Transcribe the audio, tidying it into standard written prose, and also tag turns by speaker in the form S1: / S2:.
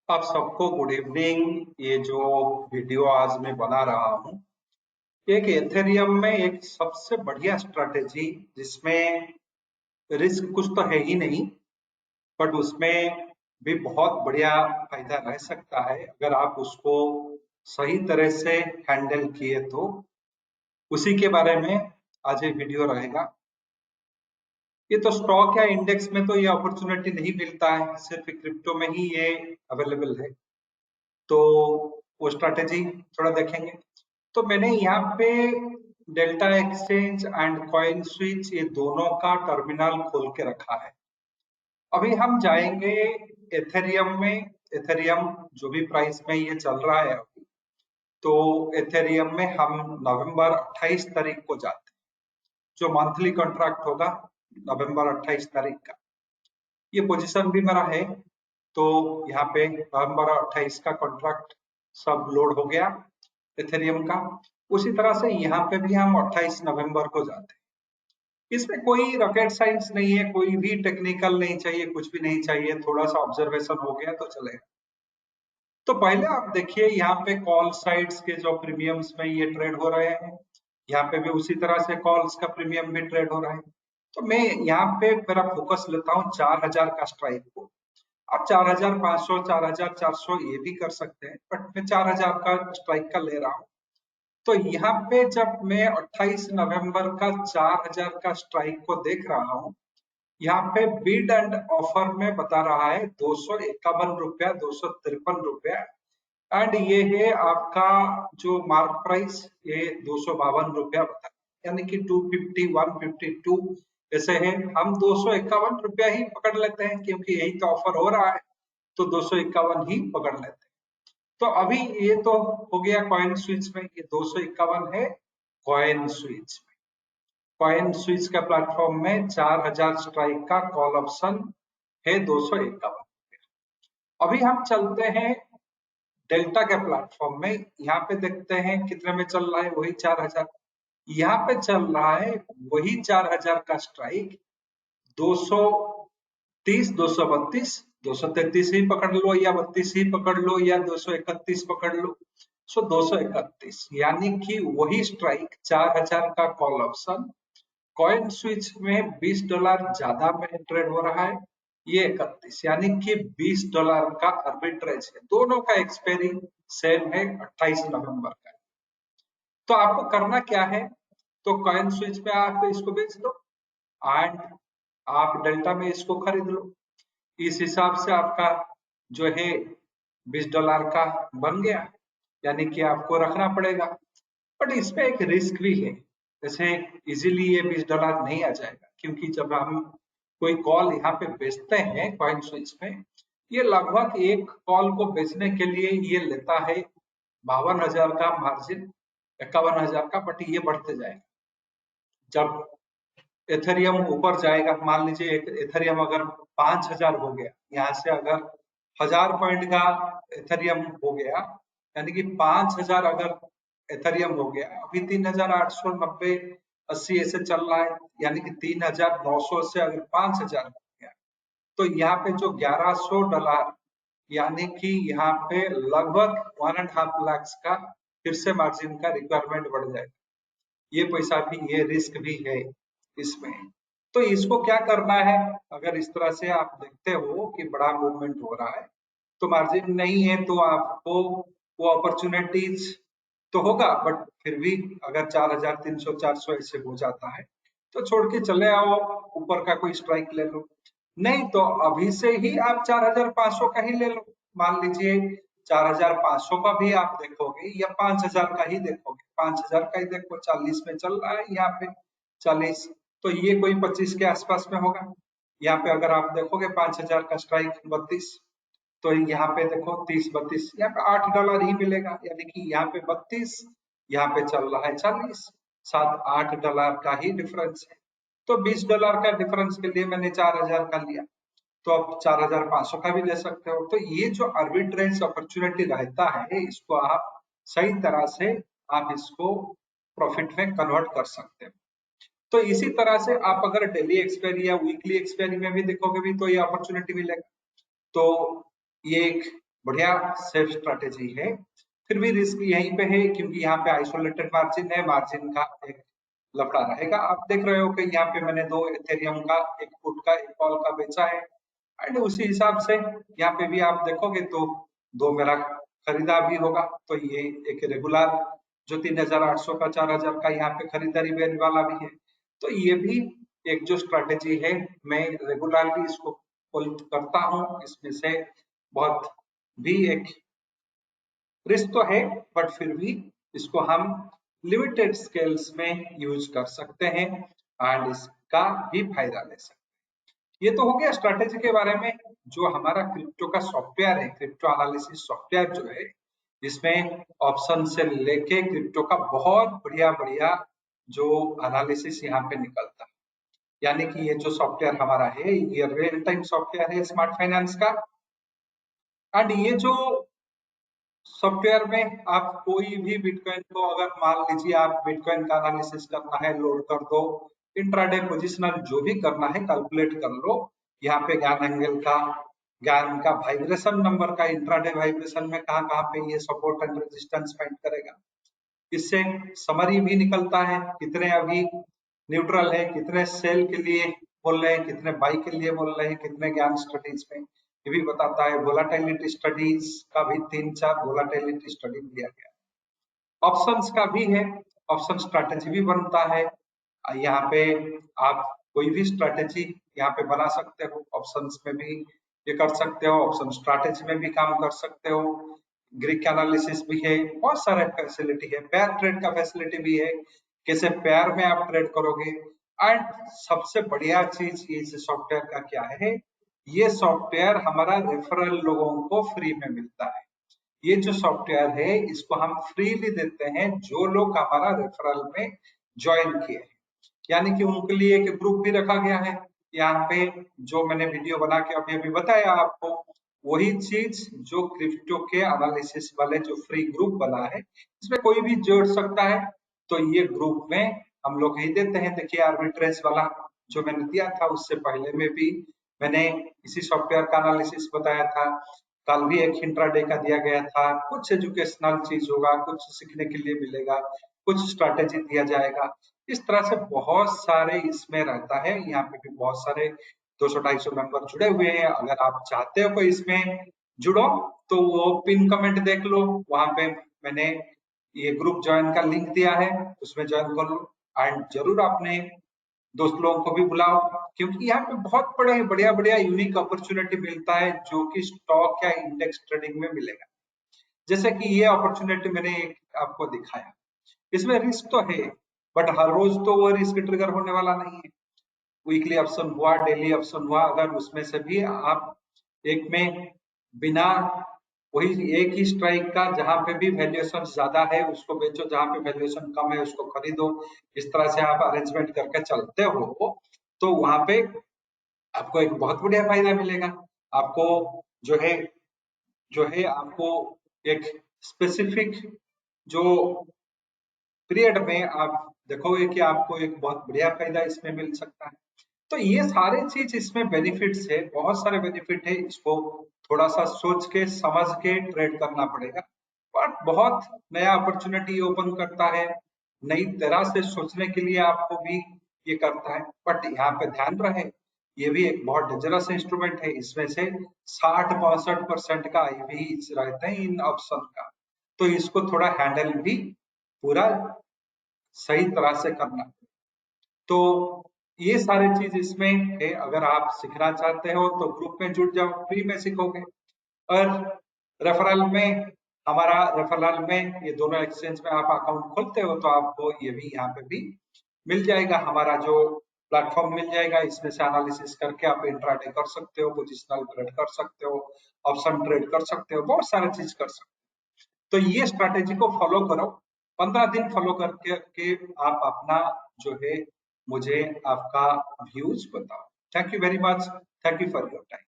S1: आप सबको good evening. ये जो वीडियो आज मैं बना रहा हूँ, एक एथेरियम में एक सबसे बढ़िया स्ट्रैटेजी जिसमें रिस्क कुछ तो है ही नहीं, बट उसमें भी बहुत बढ़िया फायदा रह सकता है अगर आप उसको सही तरह से हैंडल किए तो। उसी के बारे में आज ये वीडियो रहेगा। ये तो स्टॉक या इंडेक्स में तो ये अपॉर्चुनिटी नहीं मिलता है, सिर्फ क्रिप्टो में ही ये अवेलेबल है। तो वो स्ट्रैटेजी थोड़ा देखेंगे। तो मैंने यहाँ पे delta exchange and coin switch ये दोनों का टर्मिनल खोल के रखा है। अभी हम जाएंगे एथेरियम में। एथेरियम जो भी प्राइस में ये चल रहा है अभी, तो एथेरियम में हम नवंबर 28 तारीख को जाते हैं। जो मंथली कॉन्ट्रैक्ट होगा नवंबर 28 तारीख का, ये पोजीशन भी मेरा है। तो यहाँ पे नवंबर 28 का कॉन्ट्रैक्ट सब लोड हो गया एथेरियम का। उसी तरह से यहाँ पे भी हम 28 नवंबर को जाते हैं। इसमें कोई रॉकेट साइंस नहीं है, कोई भी टेक्निकल नहीं चाहिए, कुछ भी नहीं चाहिए, थोड़ा सा ऑब्जर्वेशन हो गया तो चलेगा। तो पहले आप देखिए यहाँ पे कॉल साइड्स के जो प्रीमियम्स में ये ट्रेड हो रहे हैं, यहाँ पे भी उसी तरह से कॉल्स का प्रीमियम भी ट्रेड हो रहा है। तो मैं यहाँ पे मेरा फोकस लेता हूँ 4000 का स्ट्राइक को। आप 4500 4400 ये भी कर सकते हैं, बट मैं 4000 का स्ट्राइक का ले रहा हूँ। तो यहाँ पे जब मैं 28 नवंबर का 4000 का स्ट्राइक को देख रहा हूँ, यहाँ पे बिड एंड ऑफर में बता रहा है 251 रुपया, 253 रुपया। एंड ये है आपका जो मार्क प्राइस, ये 252 रुपया बता, यानी कि 250 152 ऐसे है। हम 251 रुपया ही पकड़ लेते हैं क्योंकि यही तो ऑफर हो रहा है, तो 251 ही पकड़ लेते हैं। तो अभी ये तो हो गया कॉइन स्विच में, ये 251 है कॉइन स्विच में। कॉइन स्विच का प्लेटफॉर्म में 4000 स्ट्राइक का कॉल ऑप्शन है 251। अभी हम चलते हैं डेल्टा के प्लेटफॉर्म में। यहाँ पे देखते हैं कितने में चल रहा है, वही 4000। यहाँ पे चल रहा है वही 4000 का स्ट्राइक, 230 232 233 ही पकड़ लो या 32 ही पकड़ लो या 231 पकड़ लो। सो 231 यानी कि वही स्ट्राइक 4000 का कॉल ऑप्शन कॉइन स्विच में $20 ज्यादा में ट्रेड हो रहा है। ये 31 यानी कि $20 का आर्बिट्रेज है। दोनों का एक्सपायरी सेम है 28 नवंबर का। तो आपको करना क्या है, तो कॉइन स्विच में आप इसको बेच दो एंड आप डेल्टा में इसको खरीद लो। इस हिसाब से आपका जो है $20 का बन गया, यानी कि आपको रखना पड़ेगा। बट इसमें एक रिस्क भी है, जैसे इजीली ये $20 नहीं आ जाएगा, क्योंकि जब हम कोई कॉल यहाँ पे बेचते हैं कॉइन स्विच में, ये लगभग एक कॉल को बेचने के लिए ये लेता है 52,000 का मार्जिन, 51,000 का। बट ये बढ़ते जाएगा जब एथेरियम ऊपर जाएगा। मान लीजिए एक एथेरियम अगर 5000 हो गया, यहाँ से अगर 1000 पॉइंट का एथेरियम हो गया, यानी कि 5000 अगर एथेरियम हो गया, अभी 3890 80 ऐसे चल रहा है, यानी कि 3900 से अगर 5000 हो गया, तो यहाँ पे जो $1100, यानी कि यहाँ पे लगभग 1.5 लाख का फिर से मार्जिन का रिक्वायरमेंट बढ़ जाएगा। ये पैसा भी, ये रिस्क भी है इसमें। तो इसको क्या करना है, अगर इस तरह से आप देखते हो कि बड़ा मूवमेंट हो रहा है, तो मार्जिन नहीं है तो आपको वो अपॉर्चुनिटीज तो होगा, बट फिर भी अगर 4300 400 ऐसे हो जाता है तो छोड़ के चले आओ, ऊपर का कोई स्ट्राइक ले लो। नहीं तो अभी से ही आप 4500 का ही ले लो। मान लीजिए 4500 का भी आप देखोगे या 5000 का ही देखोगे, 5000 का ही देखो, 40 में चल रहा है यहाँ पे 40, तो ये कोई 25 के आसपास में होगा। यहाँ पे अगर आप देखोगे 5000 का स्ट्राइक 32, तो यहाँ पे देखो 30 32, यहाँ पे $8 ही मिलेगा, यानी कि यहाँ पे 32, यहाँ पे चल रहा है 40, $7-8 का ही डिफरेंस है। तो $20 का डिफरेंस के लिए मैंने 4000 का लिया, तो आप 4500 का भी ले सकते हो। तो ये जो आर्बिट्रेज अपॉर्चुनिटी रहता है, इसको आप सही तरह से आप इसको प्रॉफिट में कन्वर्ट कर सकते हो। तो इसी तरह से आप अगर डेली एक्सपायरी या वीकली एक्सपायरी में भी देखोगे भी तो ये अपॉर्चुनिटी मिलेगा। तो ये एक बढ़िया सेफ स्ट्रैटेजी है। फिर भी रिस्क यहीं पे है क्योंकि यहाँ पे आइसोलेटेड मार्जिन है, मार्जिन का एक लफड़ा रहेगा। आप देख रहे हो कि यहाँ पे मैंने 2 एथेरियम का, एक पुट का, एक कॉल का बेचा है एंड उसी हिसाब से यहाँ पे भी आप देखोगे तो 2 मेरा खरीदा भी होगा। तो ये एक रेगुलर जो 3800 का 4000 का यहाँ पे खरीदारी वाला भी है। तो ये भी एक जो स्ट्रैटेजी है, मैं रेगुलरली इसको फॉलो करता हूँ। इसमें से बहुत भी एक रिस्क तो है बट फिर भी इसको हम लिमिटेड स्केल्स में यूज कर सकते हैं एंड इसका भी फायदा ले सकते हैं। ये तो हो गया स्ट्रैटेजी के बारे में। जो हमारा क्रिप्टो का सॉफ्टवेयर है, क्रिप्टो एनालिसिस सॉफ्टवेयर जो है, इसमें ऑप्शन से लेके क्रिप्टो का बहुत बढ़िया बढ़िया जो एनालिसिस यहाँ पे निकलता है। यानी कि ये जो सॉफ्टवेयर हमारा है, ये रियल टाइम सॉफ्टवेयर है स्मार्ट फाइनेंस का। एंड ये जो सॉफ्टवेयर में आप कोई भी बिटकॉइन को, अगर मान लीजिए आप बिटकॉइन का एनालिसिस करना है, लोड कर दो, इंट्राडे पोजिशनल जो भी करना है कैलकुलेट कर लो। यहाँ पे ज्ञान एंगल का, ज्ञान का वाइब्रेशन नंबर का, इंट्राडे वाइब्रेशन में कहाँ कहाँ पे ये सपोर्ट एंड रेजिस्टेंस फाइंड करेगा। इससे समरी भी निकलता है, कितने अभी न्यूट्रल है, कितने सेल के लिए बोल रहे हैं, कितने बाई के लिए बोल रहे हैं, कितने ज्ञान स्टडीज में, ये भी बताता है। वोलाटिलिटी स्टडीज का भी 3-4 वोलाटिलिटी स्टडी दिया गया। ऑप्शंस का भी है, ऑप्शन स्ट्रैटेजी भी बनता है। यहाँ पे आप कोई भी स्ट्रैटेजी यहाँ पे बना सकते हो, ऑप्शंस में भी ये कर सकते हो, ऑप्शन स्ट्रैटेजी में भी काम कर सकते हो। ग्रीक एनालिसिस भी है, बहुत सारे फैसिलिटी है। पेयर ट्रेड का फैसिलिटी भी है, कैसे पेयर में आप ट्रेड करोगे। एंड सबसे बढ़िया चीज इस सॉफ्टवेयर का क्या है, ये सॉफ्टवेयर हमारा रेफरल लोगों को फ्री में मिलता है। ये जो सॉफ्टवेयर है इसको हम फ्रीली देते हैं जो लोग हमारा रेफरल में ज्वाइन किए हैं। यानी कि उनके लिए एक ग्रुप भी रखा गया है। यहाँ पे जो मैंने वीडियो बना के अभी अभी बताया आपको, वही चीज जो क्रिप्टो के एनालिसिस वाले जो फ्री ग्रुप बना है, इसमें कोई भी जोड़ सकता है। तो ये ग्रुप में हम लोग ही देते हैं। देखिए आर्बिट्रेज वाला जो मैंने दिया था, उससे पहले में भी मैंने इसी सॉफ्टवेयर का एनालिसिस बताया था। कल भी एक इंट्राडे का दिया गया था। कुछ एजुकेशनल चीज होगा, कुछ सीखने के लिए मिलेगा, कुछ स्ट्रैटेजी दिया जाएगा। इस तरह से बहुत सारे इसमें रहता है। यहाँ पे भी बहुत सारे 200-250 मेंबर जुड़े हुए हैं। अगर आप चाहते हो कि इसमें जुड़ो तो वो पिन कमेंट देख लो, वहां पे मैंने ये ग्रुप ज्वाइन का लिंक दिया है, उसमें ज्वाइन कर लो। एंड जरूर आपने दोस्त लोगों को भी बुलाओ, क्योंकि यहाँ पे बहुत बड़े बढ़िया बढ़िया यूनिक अपॉर्चुनिटी मिलता है जो कि स्टॉक या इंडेक्स ट्रेडिंग में मिलेगा। जैसे कि ये अपॉर्चुनिटी मैंने आपको दिखाया, इसमें रिस्क तो है बट हर रोज तो वो रिस्क ट्रिगर होने वाला नहीं है। वीकली ऑप्शन हुआ, डेली ऑप्शन हुआ, अगर उसमें से भी आप एक में बिना वही एक ही स्ट्राइक का जहां पे भी वैल्यूएशन ज्यादा है उसको बेचो, जहां पे वैल्यूएशन कम है उसको खरीदो, इस तरह से आप अरेंजमेंट करके चलते हो तो वहां पे आपको एक बहुत बढ़िया फायदा मिलेगा। आपको जो है आपको एक स्पेसिफिक जो पीरियड में आप देखोगे कि आपको एक बहुत बढ़िया फायदा इसमें मिल सकता है। तो ये सारे चीज इसमें बेनिफिट्स है, बहुत सारे बेनिफिट है। इसको थोड़ा सा सोच के समझ के ट्रेड करना पड़ेगा। बट बहुत नया अपॉर्चुनिटी ओपन करता है, नई तरह से सोचने के लिए आपको भी ये करता है। बट यहाँ पे ध्यान रहे, ये भी एक बहुत डेंजरस इंस्ट्रूमेंट है। इसमें से 60-65% का आईवी रहते हैं इन ऑप्शन का। तो इसको थोड़ा हैंडल भी पूरा सही तरह से करना। तो ये सारे चीज इसमें है। अगर आप सीखना चाहते हो तो ग्रुप में जुड़ जाओ, फ्री में सीखोगे। और रेफरल में, हमारा रेफरल में ये दोनों एक्सचेंज में आप अकाउंट खोलते हो तो आपको ये भी यहाँ पे भी मिल जाएगा। हमारा जो प्लेटफॉर्म मिल जाएगा, इसमें से एनालिसिस करके आप इंट्राडे कर सकते हो, पोजिशनल ट्रेड कर सकते हो, ऑप्शन ट्रेड कर सकते हो, बहुत सारे चीज कर सकते हो। तो ये स्ट्रैटेजी को फॉलो करो, 15 दिन फॉलो करके के आप अपना जो है मुझे आपका व्यूज बताओ। Thank you very much, thank you for your time.